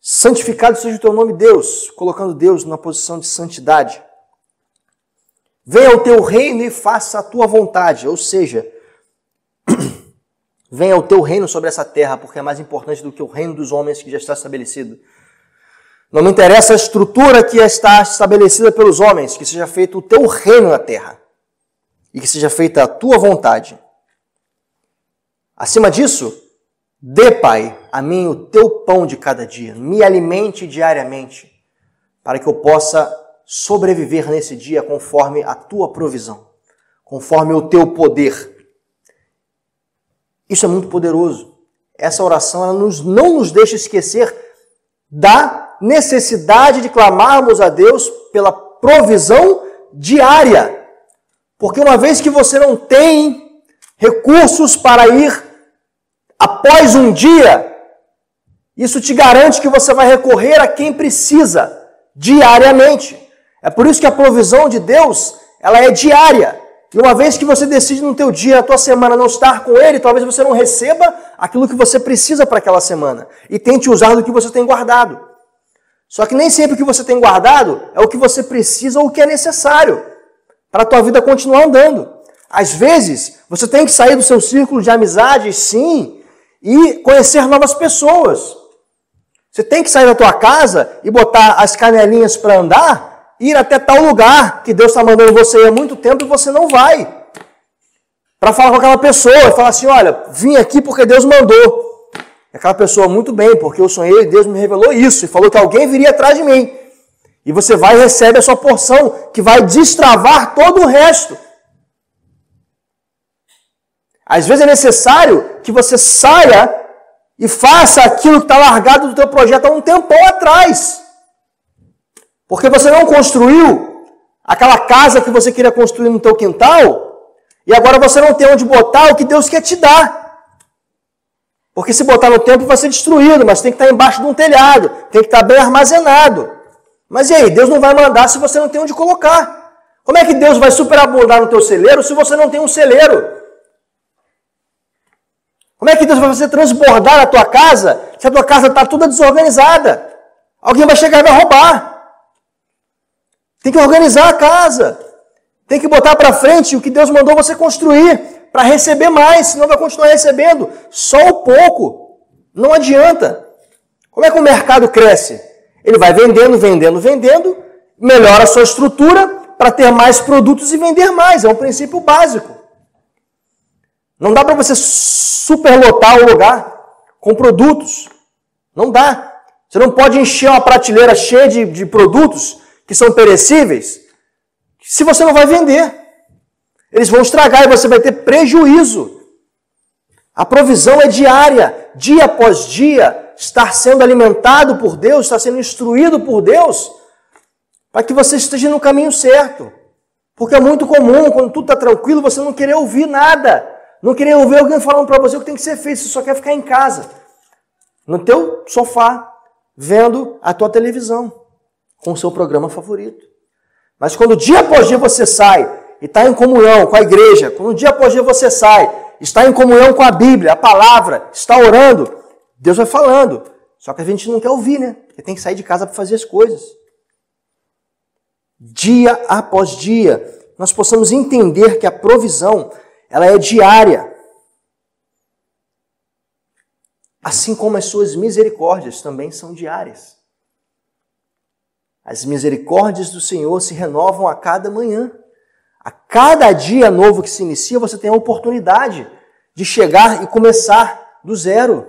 Santificado seja o teu nome, Deus, colocando Deus na posição de santidade. Venha o teu reino e faça a tua vontade, ou seja, venha o teu reino sobre essa terra, porque é mais importante do que o reino dos homens que já está estabelecido. Não me interessa a estrutura que está estabelecida pelos homens, que seja feito o teu reino na terra e que seja feita a tua vontade. Acima disso, dê, Pai, a mim o teu pão de cada dia, me alimente diariamente, para que eu possa sobreviver nesse dia conforme a tua provisão, conforme o teu poder. Isso é muito poderoso. Essa oração ela não nos deixa esquecer da necessidade de clamarmos a Deus pela provisão diária. Porque uma vez que você não tem recursos para ir após um dia, isso te garante que você vai recorrer a quem precisa diariamente. É por isso que a provisão de Deus ela é diária. E uma vez que você decide no teu dia, na tua semana, não estar com Ele, talvez você não receba aquilo que você precisa para aquela semana. E tente usar do que você tem guardado. Só que nem sempre o que você tem guardado é o que você precisa ou o que é necessário para a tua vida continuar andando. Às vezes, você tem que sair do seu círculo de amizade, sim, e conhecer novas pessoas. Você tem que sair da tua casa e botar as canelinhas para andar, ir até tal lugar que Deus está mandando você ir há muito tempo e você não vai. Para falar com aquela pessoa e falar assim, olha, vim aqui porque Deus mandou. E aquela pessoa, muito bem, porque eu sonhei e Deus me revelou isso e falou que alguém viria atrás de mim. E você vai e recebe a sua porção, que vai destravar todo o resto. Às vezes é necessário que você saia e faça aquilo que está largado do teu projeto há um tempão atrás. Porque você não construiu aquela casa que você queria construir no teu quintal e agora você não tem onde botar o que Deus quer te dar. Porque se botar no templo vai ser destruído, mas tem que estar embaixo de um telhado, tem que estar bem armazenado. Mas e aí, Deus não vai mandar se você não tem onde colocar. Como é que Deus vai superabundar no teu celeiro se você não tem um celeiro? Como é que Deus vai fazer transbordar a tua casa se a tua casa está toda desorganizada? Alguém vai chegar e vai roubar. Tem que organizar a casa. Tem que botar para frente o que Deus mandou você construir para receber mais, senão vai continuar recebendo só um pouco. Não adianta. Como é que o mercado cresce? Ele vai vendendo, melhora a sua estrutura para ter mais produtos e vender mais. É um princípio básico. Não dá para você superlotar o lugar com produtos. Não dá. Você não pode encher uma prateleira cheia de produtos que são perecíveis, se você não vai vender. Eles vão estragar e você vai ter prejuízo. A provisão é diária, dia após dia, estar sendo alimentado por Deus, estar sendo instruído por Deus, para que você esteja no caminho certo. Porque é muito comum, quando tudo está tranquilo, você não querer ouvir nada. Não querer ouvir alguém falando para você o que tem que ser feito, você só quer ficar em casa, no teu sofá, vendo a tua televisão, com o seu programa favorito. Mas quando dia após dia você sai e está em comunhão com a igreja, quando dia após dia você sai, está em comunhão com a Bíblia, a palavra, está orando, Deus vai falando. Só que a gente não quer ouvir, né? Porque tem que sair de casa para fazer as coisas. Dia após dia, nós possamos entender que a provisão, ela é diária. Assim como as suas misericórdias também são diárias. As misericórdias do Senhor se renovam a cada manhã. A cada dia novo que se inicia, você tem a oportunidade de chegar e começar do zero.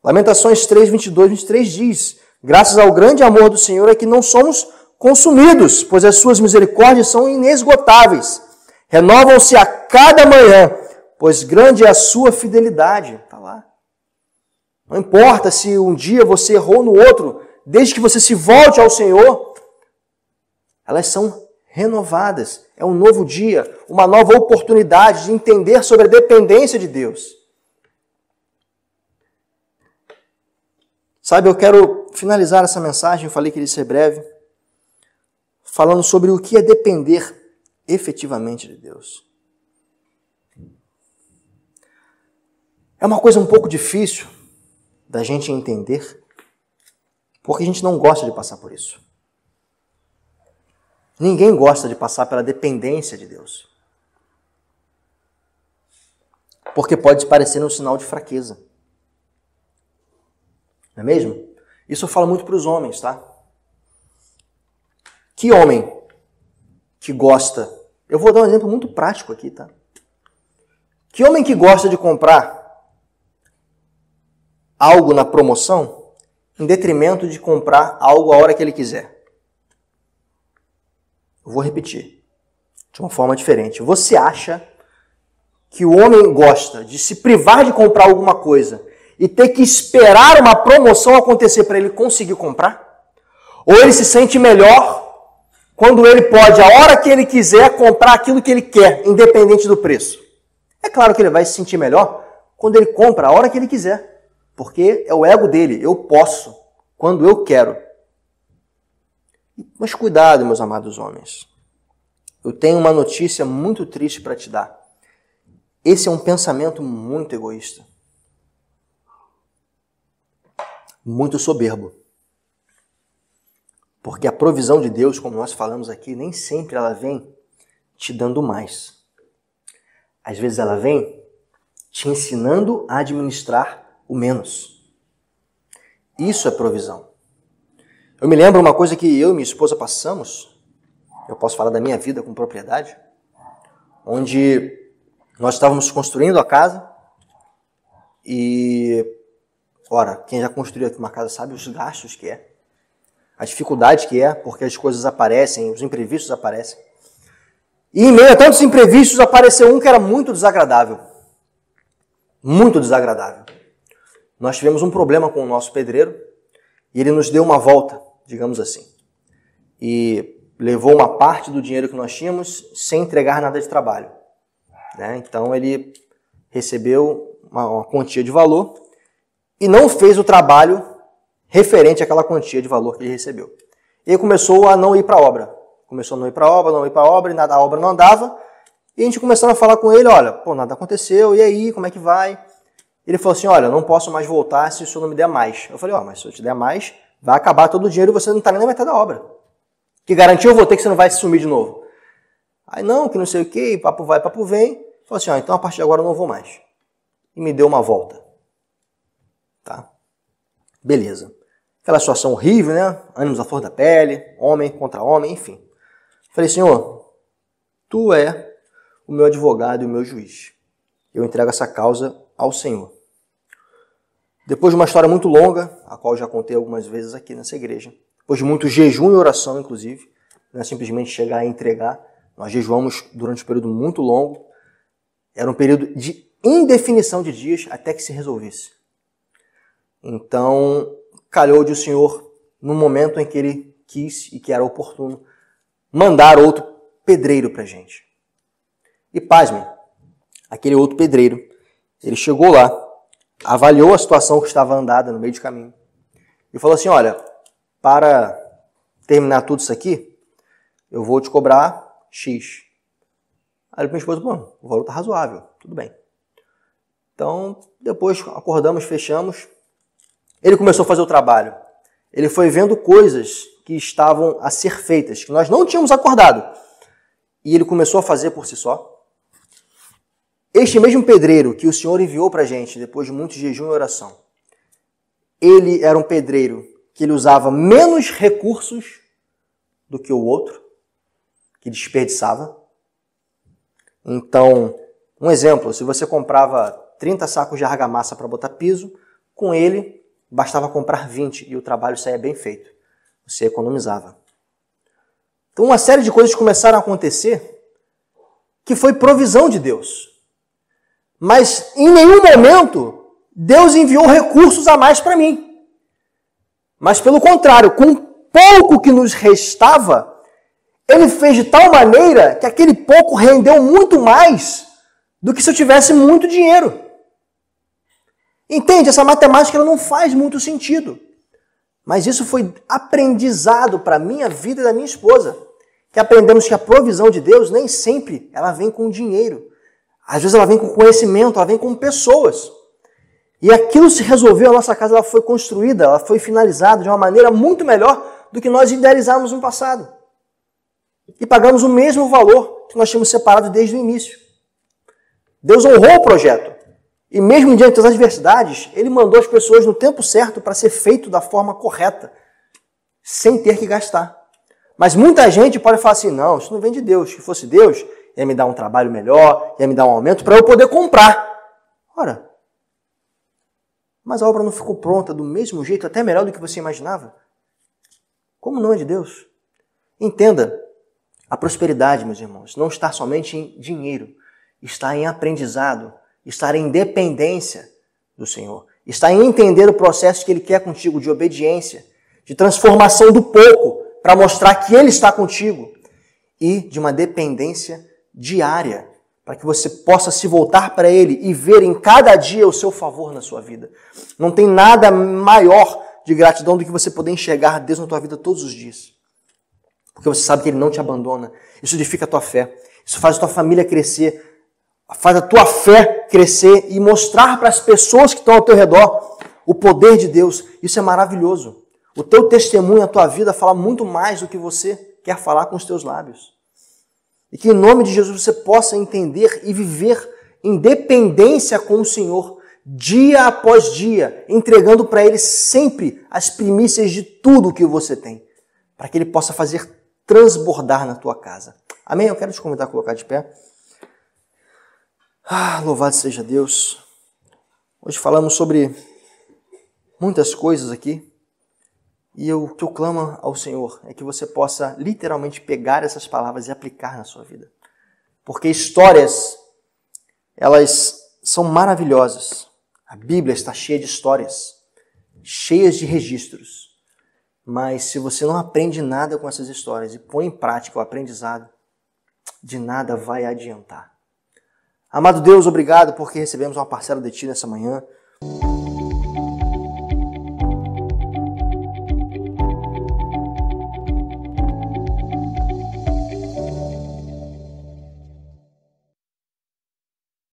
Lamentações 3, 22, 23 diz: graças ao grande amor do Senhor é que não somos consumidos, pois as suas misericórdias são inesgotáveis. Renovam-se a cada manhã, pois grande é a sua fidelidade. Está lá. Não importa se um dia você errou no outro, desde que você se volte ao Senhor, elas são renovadas. É um novo dia, uma nova oportunidade de entender sobre a dependência de Deus. Sabe, eu quero finalizar essa mensagem, eu falei que ia ser breve, falando sobre o que é depender efetivamente de Deus. É uma coisa um pouco difícil da gente entender, porque a gente não gosta de passar por isso. Ninguém gosta de passar pela dependência de Deus. Porque pode parecer um sinal de fraqueza. Não é mesmo? Isso eu falo muito para os homens, tá? Que homem que gosta... Eu vou dar um exemplo muito prático aqui, tá? Que homem que gosta de comprar algo na promoção em detrimento de comprar algo a hora que ele quiser? Eu vou repetir de uma forma diferente. Você acha que o homem gosta de se privar de comprar alguma coisa e ter que esperar uma promoção acontecer para ele conseguir comprar? Ou ele se sente melhor quando ele pode, a hora que ele quiser, comprar aquilo que ele quer, independente do preço? É claro que ele vai se sentir melhor quando ele compra a hora que ele quiser, porque é o ego dele. Eu posso, quando eu quero. Mas cuidado, meus amados homens. Eu tenho uma notícia muito triste para te dar. Esse é um pensamento muito egoísta. Muito soberbo. Porque a provisão de Deus, como nós falamos aqui, nem sempre ela vem te dando mais. Às vezes ela vem te ensinando a administrar o menos. Isso é provisão. Eu me lembro uma coisa que eu e minha esposa passamos, eu posso falar da minha vida com propriedade, onde nós estávamos construindo a casa e, ora, quem já construiu aqui uma casa sabe os gastos que é, a dificuldade que é, porque as coisas aparecem, os imprevistos aparecem. E em meio a tantos imprevistos apareceu um que era muito desagradável. Muito desagradável. Nós tivemos um problema com o nosso pedreiro e ele nos deu uma volta, digamos assim. E levou uma parte do dinheiro que nós tínhamos sem entregar nada de trabalho. Então ele recebeu uma quantia de valor e não fez o trabalho referente àquela quantia de valor que ele recebeu. E começou a não ir para a obra. Começou a não ir para a obra, e nada, a obra não andava. E a gente começou a falar com ele, olha, nada aconteceu, e aí, como é que vai? Ele falou assim, olha, não posso mais voltar se o senhor não me der mais. Eu falei, mas se eu te der mais, vai acabar todo o dinheiro e você não está nem na metade da obra. Que garantia eu vou ter que você não vai se sumir de novo? Aí não, que não sei o que, papo vai, papo vem. Falou assim, então a partir de agora eu não vou mais. E me deu uma volta. Tá? Beleza. Aquela situação horrível, né? Ânimos à flor da pele, homem contra homem, enfim. Falei, Senhor, Tu é o meu advogado e o meu juiz. Eu entrego essa causa ao Senhor. Depois de uma história muito longa, a qual já contei algumas vezes aqui nessa igreja, depois de muito jejum e oração, inclusive, não é simplesmente chegar e entregar, nós jejuamos durante um período muito longo, era um período de indefinição de dias até que se resolvesse. Então, calhou de o Senhor, no momento em que Ele quis e que era oportuno, mandar outro pedreiro para a gente. E pasmem, aquele outro pedreiro, ele chegou lá, avaliou a situação que estava andada no meio de caminho e falou assim, olha, para terminar tudo isso aqui, eu vou te cobrar X. Aí minha esposa, o valor está razoável, tudo bem. Então, depois acordamos, fechamos. Ele começou a fazer o trabalho. Ele foi vendo coisas que estavam a ser feitas, que nós não tínhamos acordado. E ele começou a fazer por si só. Este mesmo pedreiro que o Senhor enviou para a gente, depois de muito jejum e oração, ele era um pedreiro que ele usava menos recursos do que o outro, que desperdiçava. Então, um exemplo, se você comprava 30 sacos de argamassa para botar piso, com ele bastava comprar 20 e o trabalho saía bem feito. Você economizava. Então, uma série de coisas começaram a acontecer que foi provisão de Deus. Mas, em nenhum momento, Deus enviou recursos a mais para mim. Mas, pelo contrário, com pouco que nos restava, Ele fez de tal maneira que aquele pouco rendeu muito mais do que se eu tivesse muito dinheiro. Entende? Essa matemática ela não faz muito sentido. Mas isso foi aprendizado para a minha vida e da minha esposa. Que aprendemos que a provisão de Deus nem sempre ela vem com dinheiro. Às vezes ela vem com conhecimento, ela vem com pessoas. E aquilo se resolveu, a nossa casa ela foi construída, ela foi finalizada de uma maneira muito melhor do que nós idealizávamos no passado. E pagamos o mesmo valor que nós tínhamos separado desde o início. Deus honrou o projeto. E mesmo diante das adversidades, Ele mandou as pessoas no tempo certo para ser feito da forma correta, sem ter que gastar. Mas muita gente pode falar assim, não, isso não vem de Deus. Se fosse Deus, ia me dar um trabalho melhor, ia me dar um aumento para eu poder comprar. Ora, mas a obra não ficou pronta do mesmo jeito, até melhor do que você imaginava? Como não é de Deus? Entenda, a prosperidade, meus irmãos, não está somente em dinheiro, está em aprendizado, está em dependência do Senhor, está em entender o processo que Ele quer contigo de obediência, de transformação do pouco para mostrar que Ele está contigo e de uma dependência diária, para que você possa se voltar para Ele e ver em cada dia o seu favor na sua vida. Não tem nada maior de gratidão do que você poder enxergar Deus na tua vida todos os dias. Porque você sabe que Ele não te abandona. Isso edifica a tua fé. Isso faz a tua família crescer. Faz a tua fé crescer e mostrar para as pessoas que estão ao teu redor o poder de Deus. Isso é maravilhoso. O teu testemunho, a tua vida fala muito mais do que você quer falar com os teus lábios. E que em nome de Jesus você possa entender e viver em dependência com o Senhor, dia após dia, entregando para Ele sempre as primícias de tudo que você tem, para que Ele possa fazer transbordar na tua casa. Amém? Eu quero te convidar a colocar de pé. Louvado seja Deus. Hoje falamos sobre muitas coisas aqui. E o que eu clamo ao Senhor é que você possa literalmente pegar essas palavras e aplicar na sua vida. Porque histórias, elas são maravilhosas. A Bíblia está cheia de histórias, cheias de registros. Mas se você não aprende nada com essas histórias e põe em prática o aprendizado, de nada vai adiantar. Amado Deus, obrigado porque recebemos uma parcela de Ti nessa manhã.